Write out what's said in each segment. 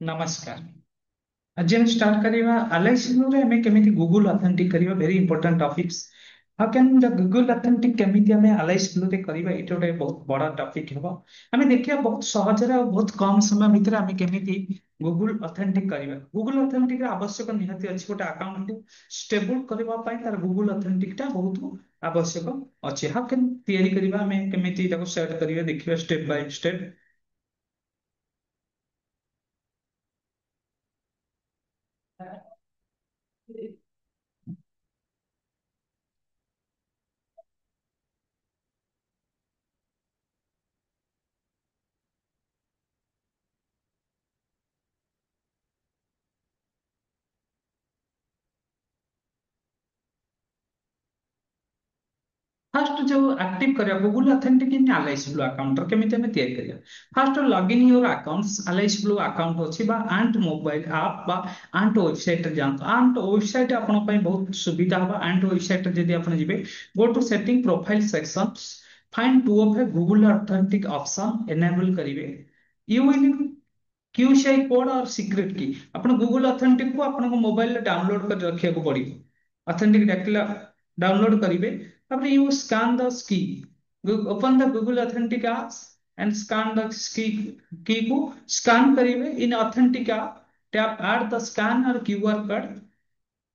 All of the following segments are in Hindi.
नमस्कार। आज हम स्टार्ट करिवा एलआईसी रे हमें केमिति गूगल ऑथेंटिक करिवा very important topics. How can the Google authentic केमिति हमें एलआईसी रे करिवा एटा गोटे बहुत बड़ा टॉपिक हेबो। हमें देखिया बहुत सहज रे और बहुत कम समय भितर हमें केमिति गूगल ऑथेंटिक करिवा। गूगल ऑथेंटिक रे आवश्यक निहाती अछि गोटे अकाउंट को स्टेबल करबा पई तार गूगल ऑथेंटिक ता बहुत आवश्यक अछि। हाउ कैन तैयारी करिवा हमें केमिति ताको सेट करिवा देखिवा स्टेप बाय स्टेप। फास्ट जो एक्टिव करिया Google authentic in LIC blue account केमिति हमें तैयारी करिया। Fast login your accounts LIC blue account अछि बा आंट मोबाइल ऐप बा आंट वेबसाइट रे जांत। आंट वेबसाइट आपन पई बहुत सुविधा बा। आंट वेबसाइट रे जदी आपन जिबे go to setting profile sections find to of a Google authentic option enable करिवे। यू विल क्यूसीआई कोड और सीक्रेट की अपन गूगल ऑथेंटिक को अपन मोबाइल में डाउनलोड कर रखिया को पड़िबो। ऑथेंटिक डाकला डाउनलोड करिवे तापर you scan the key open the Google authentic apps and scan the key को स्कैन करिवे in authentic app tap add the scan or QR code.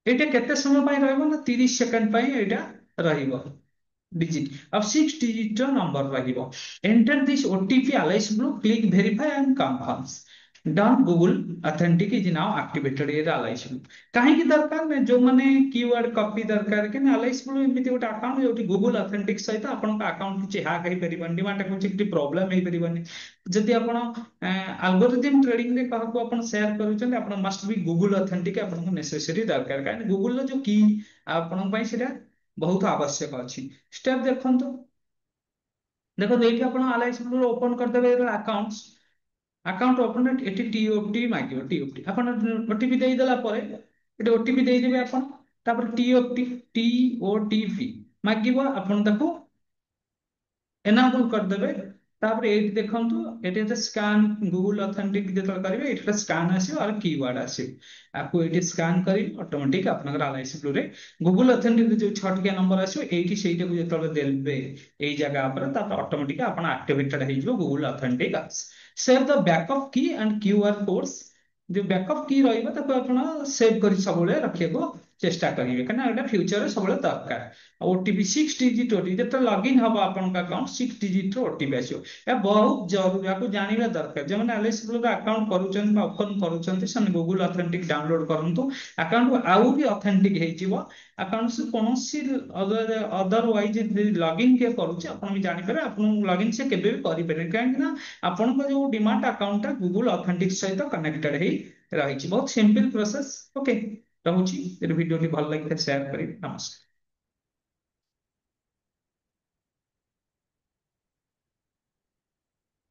एटा केते समय पय रहइबो ना 30 सेकंड पय एटा रहिबो। डिजिट अब 6 डिजिट नंबर रहिबो। Enter this OTP Alice blue click verify and confirms done Google authentic is now activated ये अलाइस ब्लू। कहीं की दरकार ने जो माने कीवर्ड कॉपी दरकार कि अलाइस ब्लू एमती गोटे अकाउंट जो गूगल ऑथेंटिक सहित आपन अकाउंट किछि हैक हे परिबन डिमांड को किछि प्रॉब्लम हे परिबन। जदि आपण एल्गोरिथम ट्रेडिंग रे कहको आपण शेयर करूछन आपण मस्ट बी गूगल ऑथेंटिक आपण को नेसेसरी दरकार काहे गूगल रो जो की आपण पई सेटा बहुत आवश्यक अछि। स्टेप देखंतु देखो एठी आपण एलआईसी ब्लू ओपन कर देबे accounts account open eighty TOT मागियो टीओटी अपन ओटीपी देई देला परे एटी ओटीपी देई देबे अपन तापर टीओटी टीओटीपी मागिबो अपन ताको एनाबल कर देबे। तापर एटी देखंतु एटी स्कैन गूगल ऑथेंटिक जेतल करिवे एटी स्कैन आसीबो और कीवर्ड आसीबो आपको एटी स्कैन करी ऑटोमेटिक आपनकर एलआईसी ब्लू रे गूगल ऑथेंटिक जो छटकिया नंबर आसीबो एटी सेटा को जेतल देबे एई जगह पर तापर ऑटोमेटिक आपन एक्टिवेटेड हे जिवो Google authentic apps. Save the backup की एंड क्यूआर कोड्स जो बैकअप की रहिबो ताको आपण सेव करी सबले रखिएको चेष्टा करिवे कना एटा फ्यूचर रे सबले दरकार। ओटीपी 6 डिजिट ओटीपी जब लॉगिन हम आपन अकाउंट 6 डिजिट ओटीपी आसो या बहुत जरूरी आपको जानवा दरकार जो मैंने एलआईसी ब्लू अकाउंट करूछन बा ओपन करूछन सन गूगल ऑथेंटिक डाउनलोड करंतु अकाउंट को आउ भी ऑथेंटिक हे जीवो। अकाउंट से कोनोसी अदरवाइज लॉगिन के करूछ अपन भी जानि पारे अपन लॉगिन से केबे भी करि पारे काहे ना अपन को जो डिमांड अकाउंट ता गूगल ऑथेंटिक सहित कनेक्टेड हे रही बहुत सिंपल प्रोसेस। ओके रहुची वीडियो भल लगे शेयर करी नमस्कार।